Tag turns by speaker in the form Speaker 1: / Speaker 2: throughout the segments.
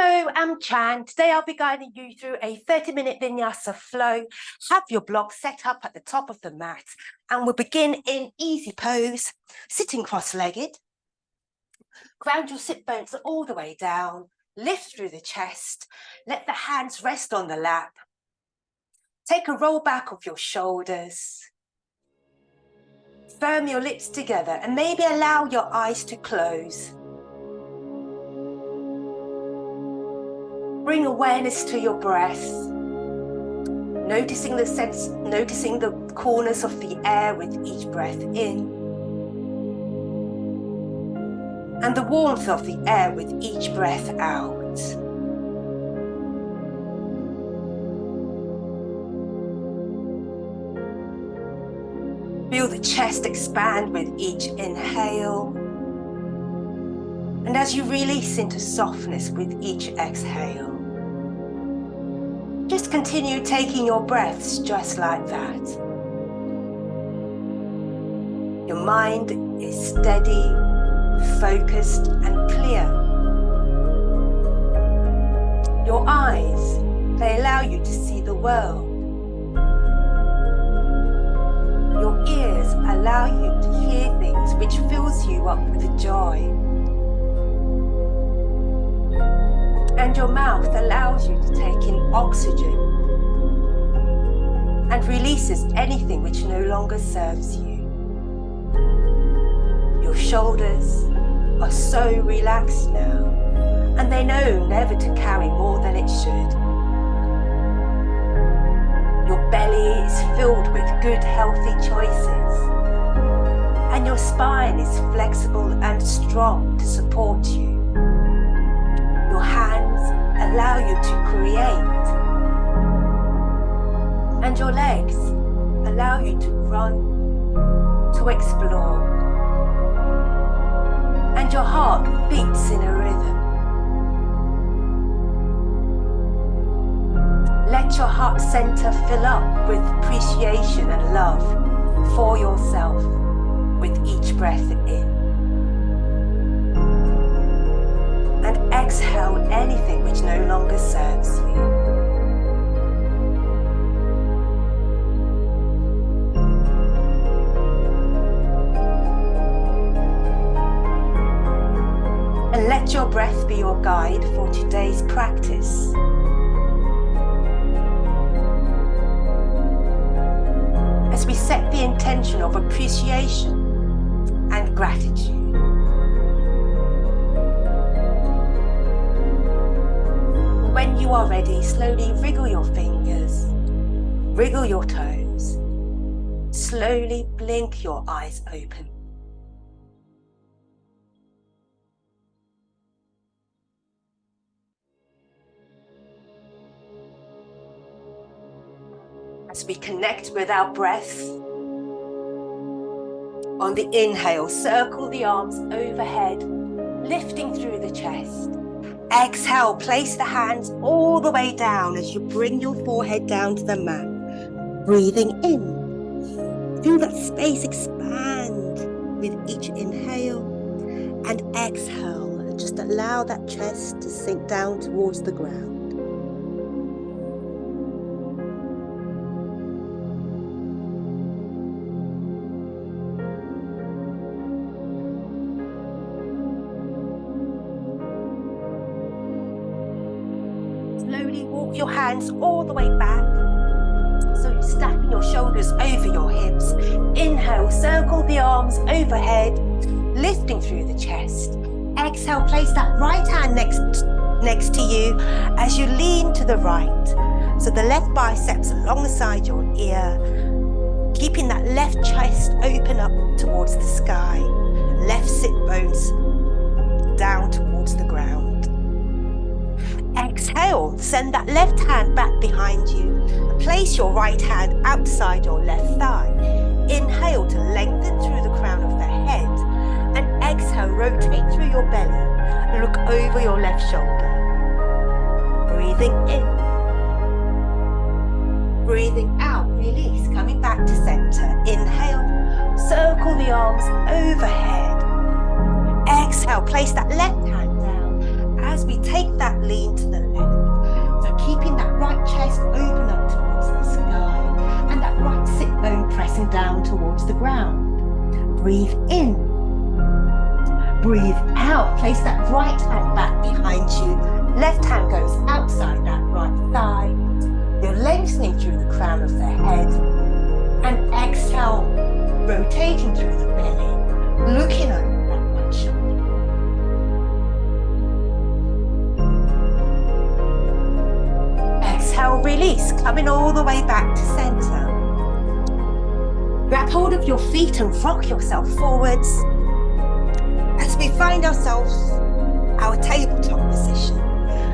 Speaker 1: Hello, I'm Chan. Today I'll be guiding you through a 30-minute vinyasa flow. Have your block set up at the top of the mat and we'll begin in easy pose, sitting cross-legged. Ground your sit bones all the way down, lift through the chest, let the hands rest on the lap. Take a roll back of your shoulders. Firm your lips together and maybe allow your eyes to close. Bring awareness to your breath, noticing the corners of the air with each breath in, and the warmth of the air with each breath out. Feel the chest expand with each inhale, and as you release into softness with each exhale. Just continue taking your breaths just like that. Your mind is steady, focused and clear. Your eyes, they allow you to see the world. Your ears allow you to hear things which fills you up with joy. And your mouth allows you to take in oxygen and releases anything which no longer serves you. Your shoulders are so relaxed now, and they know never to carry more than it should. Your belly is filled with good, healthy choices, and your spine is flexible and strong to support you. Your hands allow you to create, and your legs allow you to run, to explore, and your heart beats in a rhythm. Let your heart center fill up with appreciation and love for yourself with each breath in. And exhale anything which no longer serves you. And let your breath be your guide for today's practice. As we set the intention of appreciation and gratitude. When you are ready, slowly wriggle your fingers, wriggle your toes, slowly blink your eyes open. As we connect with our breath, on the inhale, circle the arms overhead, lifting through the chest. Exhale, place the hands all the way down as you bring your forehead down to the mat. Breathing in. Feel that space expand with each inhale, and exhale. Just allow that chest to sink down towards the ground. Slowly walk your hands all the way back. So you're stacking your shoulders over your hips. Inhale, circle the arms overhead, lifting through the chest. Exhale, place that right hand next to you as you lean to the right. So the left biceps alongside your ear, keeping that left chest open up towards the sky. Left sit bones down towards the ground. Exhale, send that left hand back behind you. Place your right hand outside your left thigh. Inhale to lengthen through the crown of the head. And exhale, rotate through your belly. Look over your left shoulder. Breathing in. Breathing out, release, coming back to center. Inhale, circle the arms overhead. Exhale, place that left hand down as we take that lean to the left. So keeping that right chest open up towards the sky and that right sit bone pressing down towards the ground. Breathe in. Breathe out. Place that right hand back behind you. Left hand goes outside that right thigh. You're lengthening through the crown of the head. And exhale, rotating through the belly, looking over that right shoulder. Exhale, release, coming all the way back to center. Grab hold of your feet and rock yourself forwards as we find ourselves our tabletop position.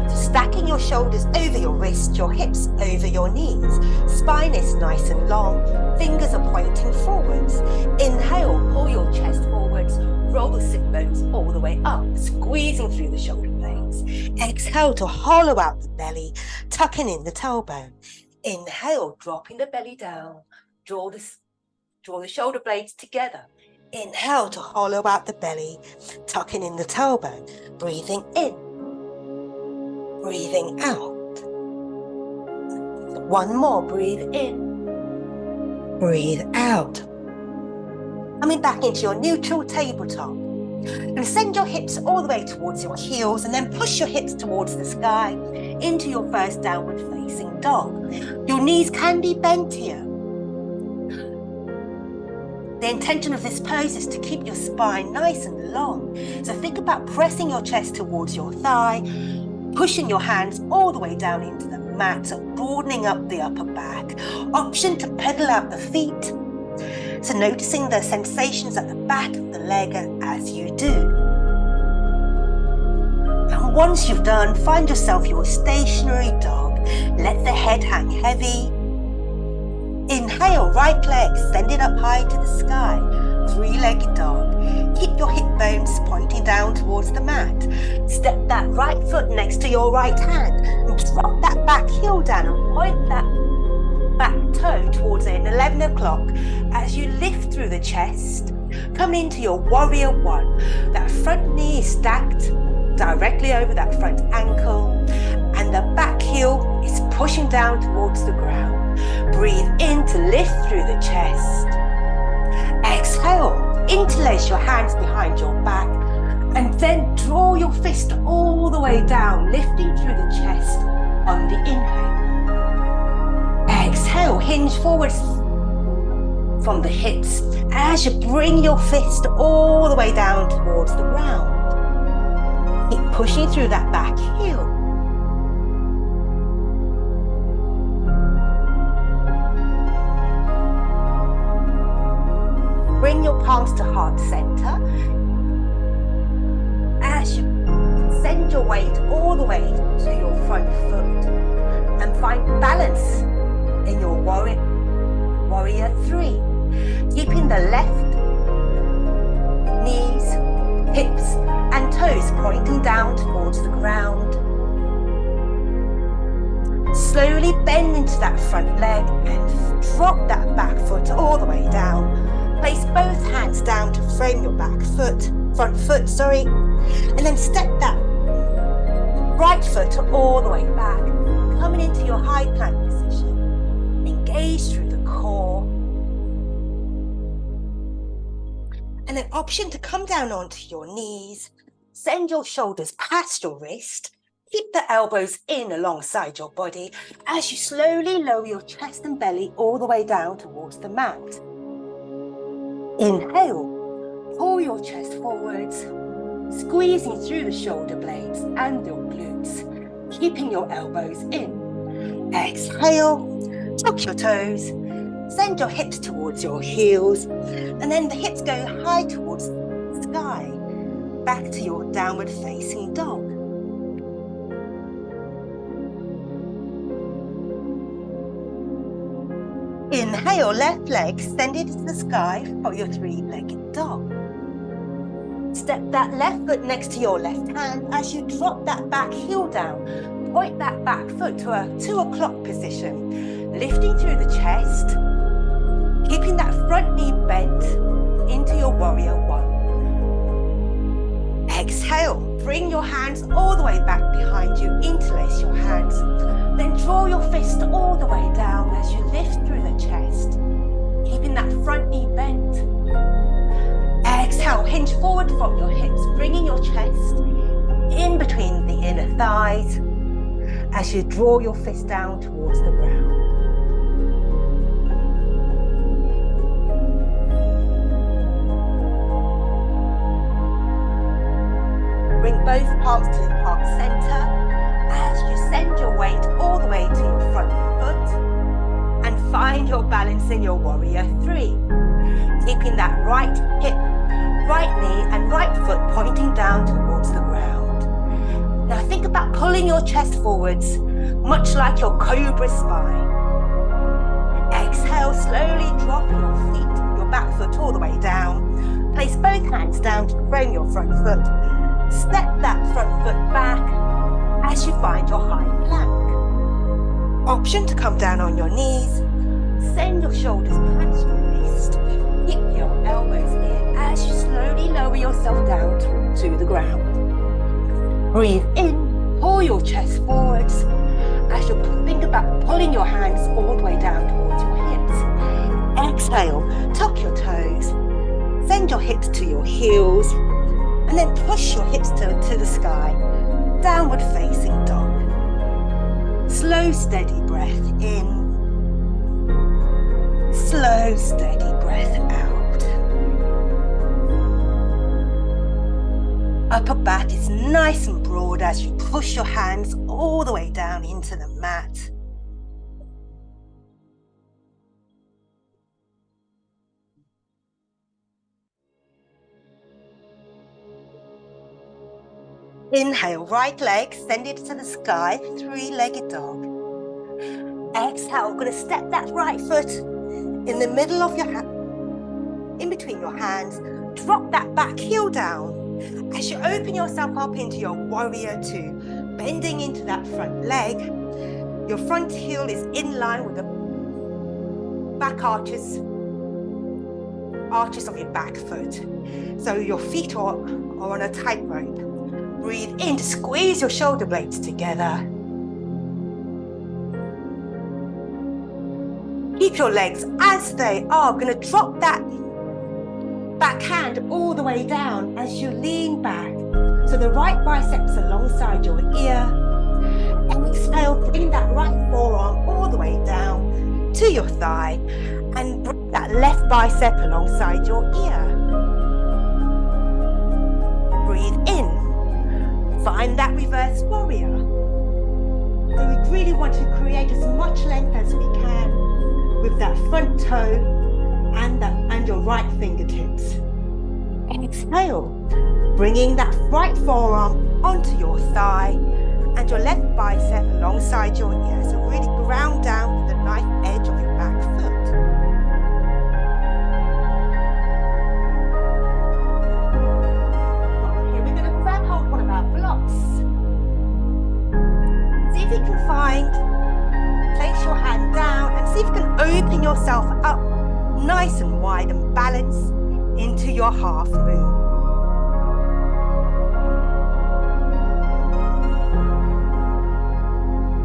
Speaker 1: So stacking your shoulders over your wrist, your hips over your knees. Spine is nice and long, fingers are pointing forwards. Inhale, pull your chest forwards, roll the sit bones all the way up, squeezing through the shoulder blades. Exhale to hollow out the belly, tucking in the tailbone. Inhale, dropping the belly down, draw the shoulder blades together. Inhale to hollow out the belly, tucking in the tailbone. Breathing in, breathing out. One more, breathe in, breathe out. Coming back into your neutral tabletop. And send your hips all the way towards your heels and then push your hips towards the sky into your first downward facing dog. Your knees can be bent here. The intention of this pose is to keep your spine nice and long. So think about pressing your chest towards your thigh, pushing your hands all the way down into the mat, so broadening up the upper back. Option to pedal out the feet. So noticing the sensations at the back of the leg as you do. And once you've done, find yourself your stationary dog. Let the head hang heavy. Inhale, right leg, send it up high to the sky. Three-legged dog. Keep your hip bones pointing down towards the mat. Step that right foot next to your right hand and drop that back heel down and point that back toe towards an 11 o'clock as you lift through the chest. Come into your warrior one. That front knee is stacked directly over that front ankle and the back heel is pushing down towards the ground. Breathe in to lift through the chest. Exhale, interlace your hands behind your back and then draw your fist all the way down, lifting through the chest on the inhale. Exhale, hinge forwards from the hips as you bring your fist all the way down towards the ground. Keep pushing through that back heel. Bring your palms to heart center as you send your weight all the way to your front foot and find balance in your warrior three. Keeping the left knees, hips and toes pointing down towards the ground. Slowly bend into that front leg and drop that back foot all the way down. Place both hands down to frame your front foot, and then step that right foot all the way back, coming into your high plank position. Engage through the core. And an option to come down onto your knees, send your shoulders past your wrist, keep the elbows in alongside your body as you slowly lower your chest and belly all the way down towards the mat. Inhale, pull your chest forwards, squeezing through the shoulder blades and your glutes, keeping your elbows in. Exhale, tuck your toes, send your hips towards your heels, and then the hips go high towards the sky, back to your downward facing dog. Inhale, left leg, send it to the sky for your three-legged dog. Step that left foot next to your left hand as you drop that back heel down. Point that back foot to a 2 o'clock position, lifting through the chest, keeping that front knee bent into your warrior one. Exhale, bring your hands all the way back behind you, interlace your hands. Then draw your fist all the way down as you lift through the chest, keeping that front knee bent. Exhale, hinge forward from your hips, bringing your chest in between the inner thighs as you draw your fist down towards the ground. Bring both palms to the heart center as you send your weight all the way to your front foot and find your balance in your warrior 3. Keeping that right hip, right knee and right foot pointing down towards the ground. Now think about pulling your chest forwards, much like your cobra spine. Exhale, slowly drop your feet, your back foot all the way down. Place both hands down to frame your front foot. Step that front foot back as you find your high plank. Option to come down on your knees. Send your shoulders past your waist. Keep your elbows in as you slowly lower yourself down to the ground. Breathe in, pull your chest forwards as you think about pulling your hands all the way down towards your hips. Exhale, tuck your toes. Send your hips to your heels. And then push your hips to the sky, downward facing dog. Slow, steady breath in. Slow, steady breath out. Upper back is nice and broad as you push your hands all the way down into the mat. Inhale, right leg, send it to the sky, 3-legged dog. Exhale, we're going to step that right foot in the middle of your hand, in between your hands. Drop that back heel down as you open yourself up into your warrior 2, bending into that front leg. Your front heel is in line with the back arches of your back foot. So your feet are on a tightrope. Breathe in to squeeze your shoulder blades together. Keep your legs as they are. We're going to drop that back hand all the way down as you lean back. So the right biceps alongside your ear. Exhale, bring that right forearm all the way down to your thigh. And bring that left bicep alongside your ear. Breathe in. Find that reverse warrior. So we really want to create as much length as we can with that front toe and your right fingertips. Exhale, bringing that right forearm onto your thigh and your left bicep alongside your ear. So really ground down to the knife edge of your back foot. See if you can place your hand down and see if you can open yourself up nice and wide and balance into your half moon.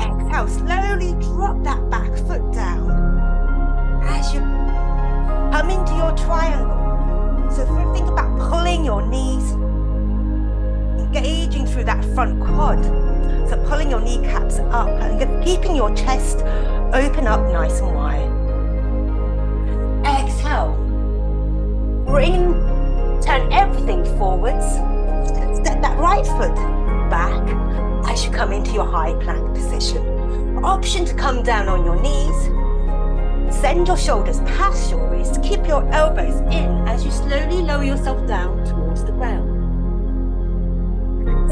Speaker 1: Exhale, slowly drop that back foot down as you come into your triangle. So think about pulling your knees, engaging through that front quad. So pulling your kneecaps up and keeping your chest open up nice and wide. Exhale. Turn everything forwards. Step that right foot back as you come into your high plank position. Option to come down on your knees. Send your shoulders past your wrists. Keep your elbows in as you slowly lower yourself down towards the ground.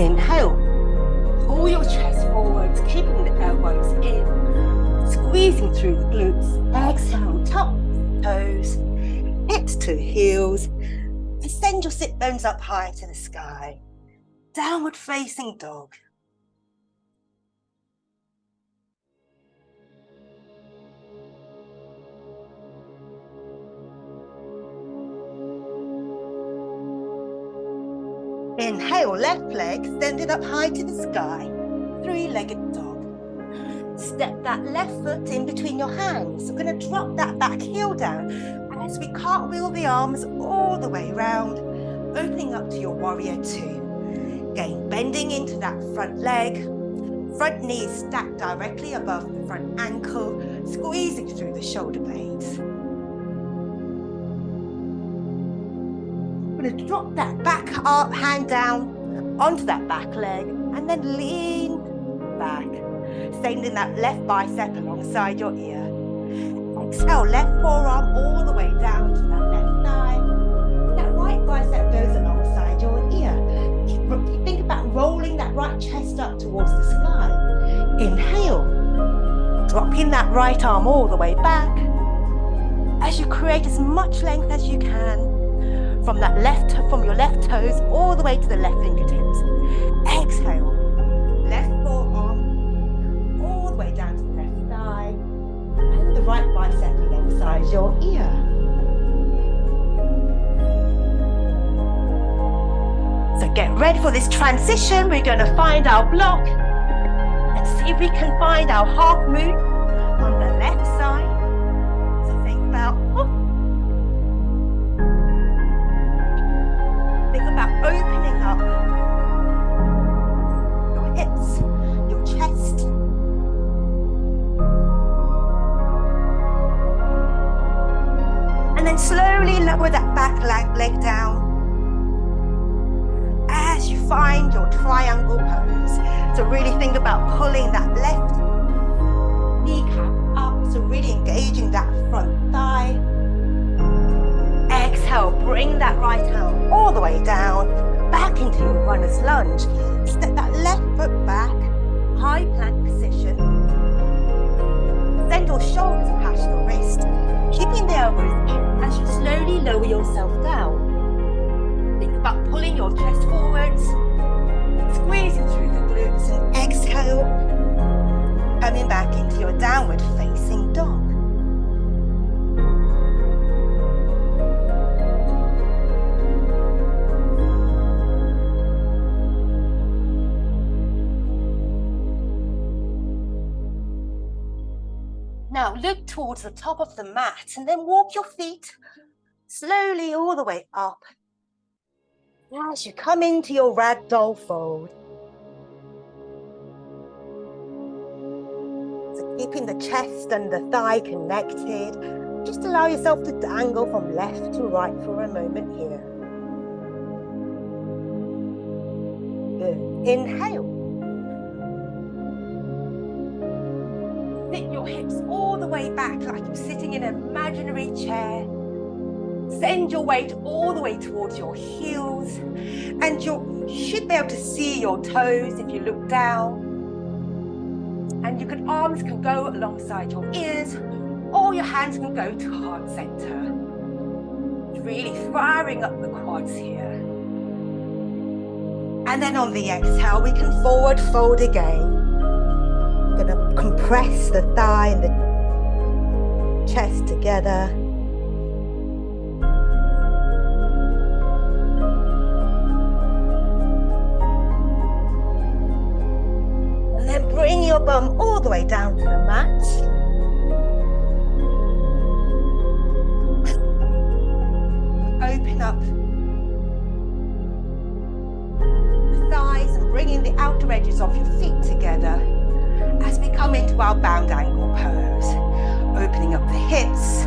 Speaker 1: Inhale. Pull your chest forwards, keeping the elbows in, squeezing through the glutes. Exhale, tuck toes, hips to heels, and send your sit bones up high to the sky. Downward facing dog. Inhale, left leg, send it up high to the sky. Three-legged dog. Step that left foot in between your hands. We're going to drop that back heel down as we cartwheel the arms all the way round, opening up to your warrior two. Again, bending into that front leg. Front knee is stacked directly above the front ankle, squeezing through the shoulder blades. We're going to drop that back up, hand down onto that back leg, and then lean back, sending that left bicep alongside your ear. Exhale, left forearm all the way down to that left thigh. That right bicep goes alongside your ear. Think about rolling that right chest up towards the sky. Inhale, dropping that right arm all the way back as you create as much length as you can from your left toes all the way to the left fingertips. Exhale, left forearm all the way down to the left thigh and the right bicep alongside your ear. So get ready for this transition. We're going to find our block and see if we can find our half moon on the left side. So think about opening up your hips, your chest. And then slowly lower that back leg down as you find your triangle pose. So really think about pulling that left kneecap up, so really engaging that front thigh. Exhale, bring that right arm all the way down, back into your runner's lunge. Step that left foot back, high plank position. Send your shoulders past your wrist, keeping the elbows in as you slowly lower yourself down. Think about pulling your chest forwards, squeezing through the glutes, and exhale, coming back into your downward facing dog. Now look towards the top of the mat and then walk your feet slowly all the way up as you come into your ragdoll fold. So keeping the chest and the thigh connected, just allow yourself to dangle from left to right for a moment here. Good. Inhale. Sit your hips all the way back like you're sitting in an imaginary chair. Send your weight all the way towards your heels, and you should be able to see your toes if you look down. And arms can go alongside your ears, or your hands can go to heart center. Really firing up the quads here. And then on the exhale, we can forward fold again. We're going to compress the thigh and the chest together. And then bring your bum all the way down to the mat. Open up the thighs and bringing the outer edges of your feet together as we come into our bound angle pose. Opening up the hips.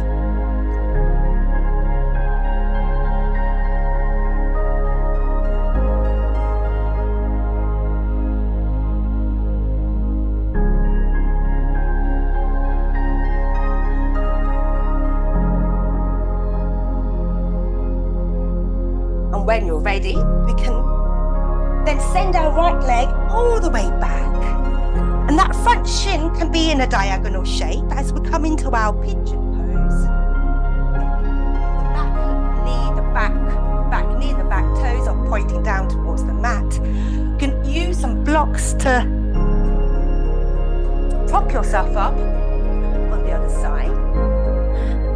Speaker 1: And when you're ready, we can then send our right leg all the way back. And that front shin can be in a diagonal shape as we come into our pigeon pose. The back toes are pointing down towards the mat. You can use some blocks to prop yourself up on the other side.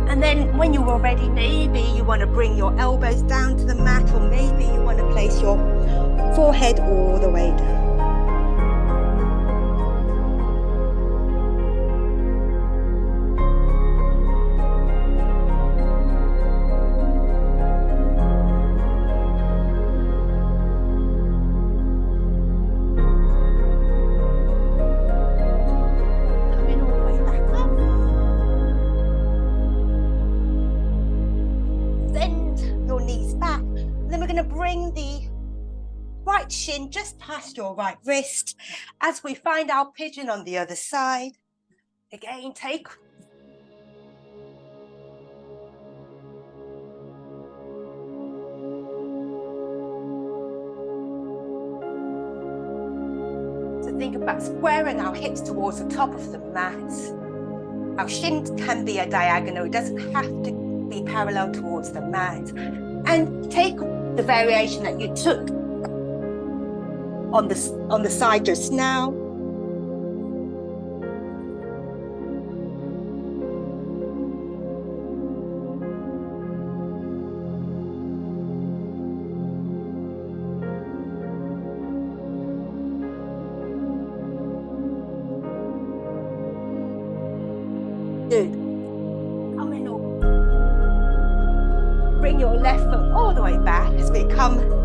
Speaker 1: And And then when you are ready, maybe you want to bring your elbows down to the mat, or maybe you want to place your forehead all the way down. Shin just past your right wrist as we find our pigeon on the other side. Again, take so think about squaring our hips towards the top of the mat. Our shins can be a diagonal, it doesn't have to be parallel towards the mat. And take the variation that you took on the side just now. Good. Coming up. Bring your left foot all the way back as we come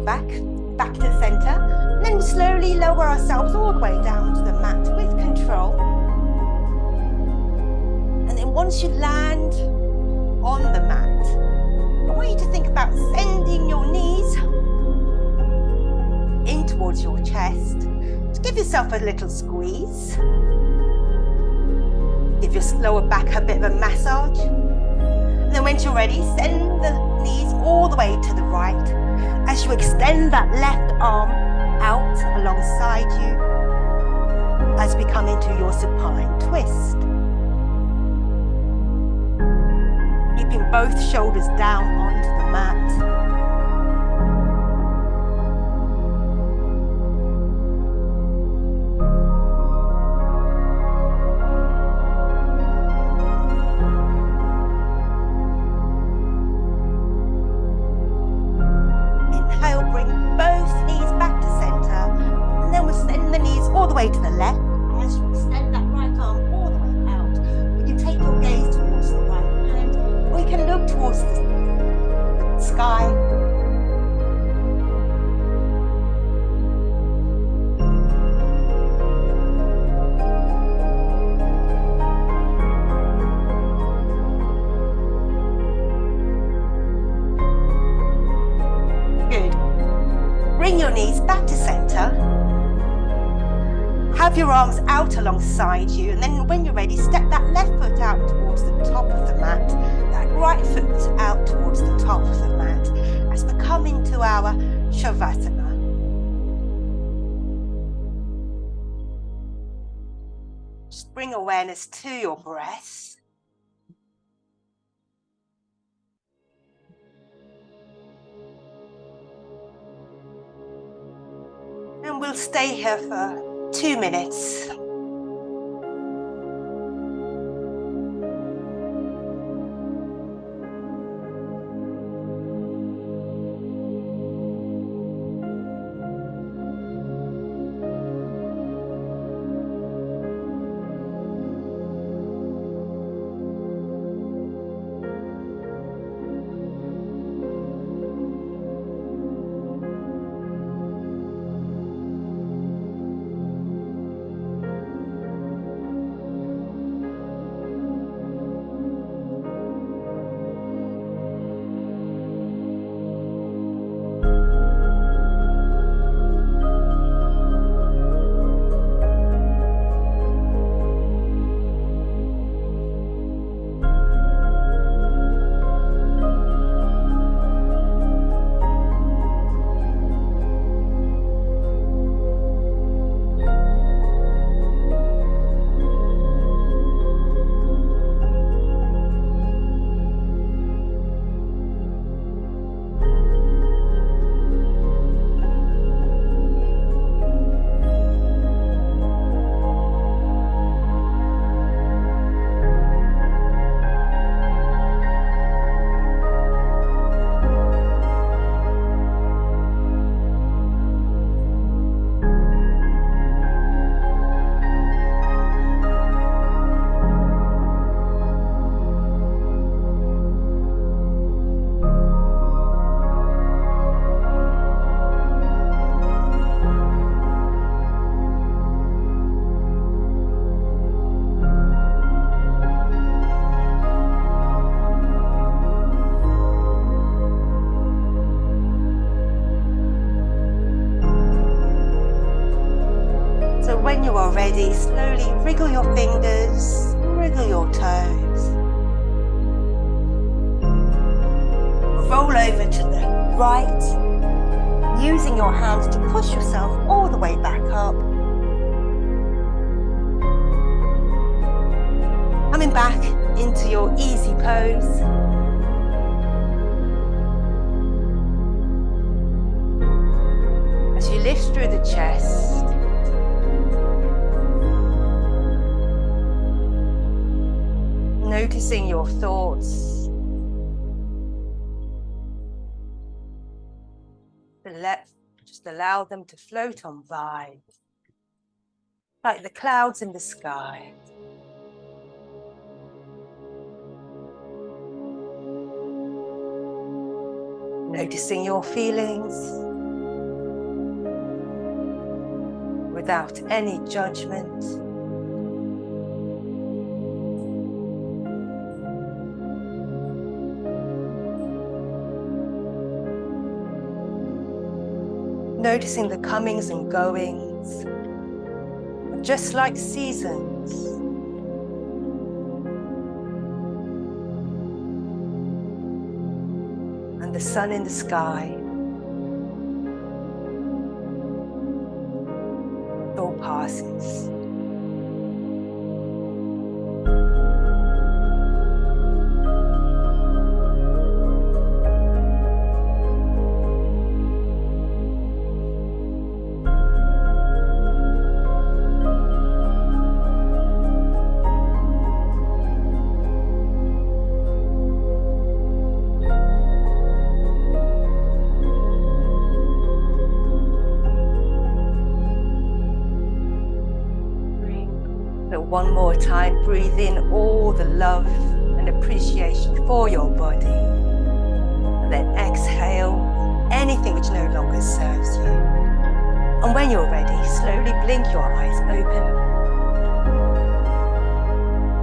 Speaker 1: back to the center, and then slowly lower ourselves all the way down to the mat with control. And then once you land on the mat, I want you to think about sending your knees in towards your chest. Just give yourself a little squeeze. Give your lower back a bit of a massage. And then when you're ready, send the knees all the way to the right as you extend that left arm out alongside you as we come into your supine twist. Keeping both shoulders down onto the mat. To the left, as you extend that right arm all the way out, you can take your gaze towards the right hand, or you can look towards the sky. Good. Bring your knees back to center. Have your arms out alongside you, and then when you're ready, step that left foot out towards the top of the mat, that right foot out towards the top of the mat, as we come into our Shavasana. Just bring awareness to your breath. And we'll stay here for 2 minutes. ready, slowly wriggle your fingers, wriggle your toes. Roll over to the right, using your hands to push yourself all the way back up. Coming back into your easy pose. As you lift through the chest. Noticing your thoughts. Just allow them to float on by, like the clouds in the sky. Noticing your feelings without any judgment. Noticing the comings and goings, just like seasons. And the sun in the sky. It all passes. One more time, breathe in all the love and appreciation for your body. And then exhale anything which no longer serves you. And when you're ready, slowly blink your eyes open.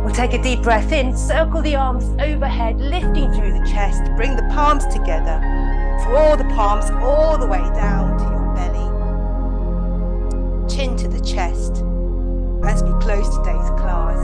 Speaker 1: We'll take a deep breath in, circle the arms overhead, lifting through the chest, bring the palms together, draw the palms all the way down to your belly, chin to the chest. As we close today's class,